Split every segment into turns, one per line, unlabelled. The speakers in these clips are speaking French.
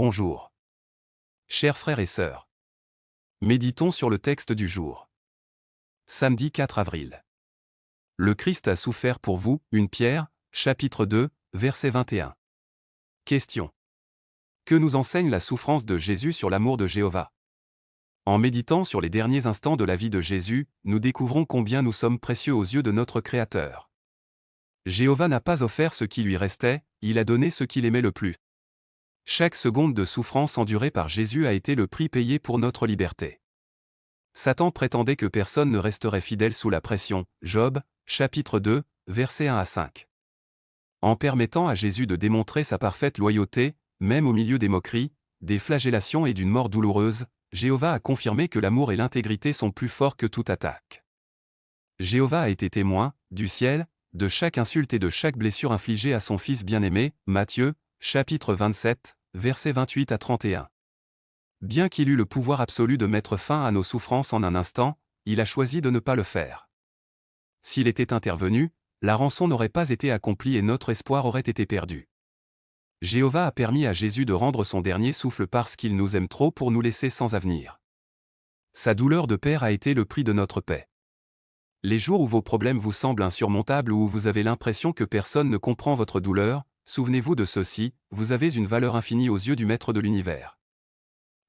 Bonjour. Chers frères et sœurs. Méditons sur le texte du jour. Samedi 4 avril. Le Christ a souffert pour vous, 1 Pierre, chapitre 2, verset 21. Question. Que nous enseigne la souffrance de Jésus sur l'amour de Jéhovah? En méditant sur les derniers instants de la vie de Jésus, nous découvrons combien nous sommes précieux aux yeux de notre Créateur. Jéhovah n'a pas offert ce qui lui restait, il a donné ce qu'il aimait le plus. Chaque seconde de souffrance endurée par Jésus a été le prix payé pour notre liberté. Satan prétendait que personne ne resterait fidèle sous la pression. Job, chapitre 2, versets 1 à 5. En permettant à Jésus de démontrer sa parfaite loyauté, même au milieu des moqueries, des flagellations et d'une mort douloureuse, Jéhovah a confirmé que l'amour et l'intégrité sont plus forts que toute attaque. Jéhovah a été témoin, du ciel, de chaque insulte et de chaque blessure infligée à son Fils bien-aimé. Matthieu, chapitre 27, versets 28 à 31. Bien qu'il eût le pouvoir absolu de mettre fin à nos souffrances en un instant, il a choisi de ne pas le faire. S'il était intervenu, la rançon n'aurait pas été accomplie et notre espoir aurait été perdu. Jéhovah a permis à Jésus de rendre son dernier souffle parce qu'il nous aime trop pour nous laisser sans avenir. Sa douleur de père a été le prix de notre paix. Les jours où vos problèmes vous semblent insurmontables ou où vous avez l'impression que personne ne comprend votre douleur, souvenez-vous de ceci, vous avez une valeur infinie aux yeux du Maître de l'univers.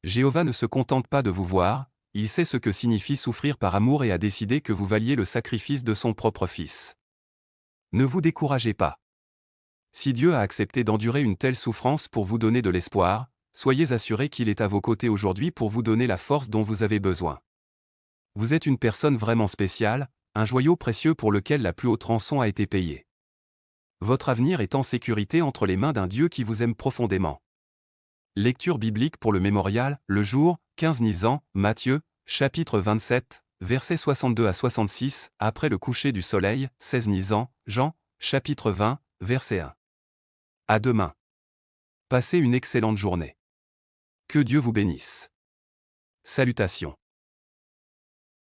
Jéhovah ne se contente pas de vous voir, il sait ce que signifie souffrir par amour et a décidé que vous valiez le sacrifice de son propre Fils. Ne vous découragez pas. Si Dieu a accepté d'endurer une telle souffrance pour vous donner de l'espoir, soyez assurés qu'il est à vos côtés aujourd'hui pour vous donner la force dont vous avez besoin. Vous êtes une personne vraiment spéciale, un joyau précieux pour lequel la plus haute rançon a été payée. Votre avenir est en sécurité entre les mains d'un Dieu qui vous aime profondément. Lecture biblique pour le mémorial, le jour, 15 Nisan, Matthieu, chapitre 27, versets 62 à 66, après le coucher du soleil, 16 Nisan, Jean, chapitre 20, verset 1. À demain. Passez une excellente journée. Que Dieu vous bénisse. Salutations.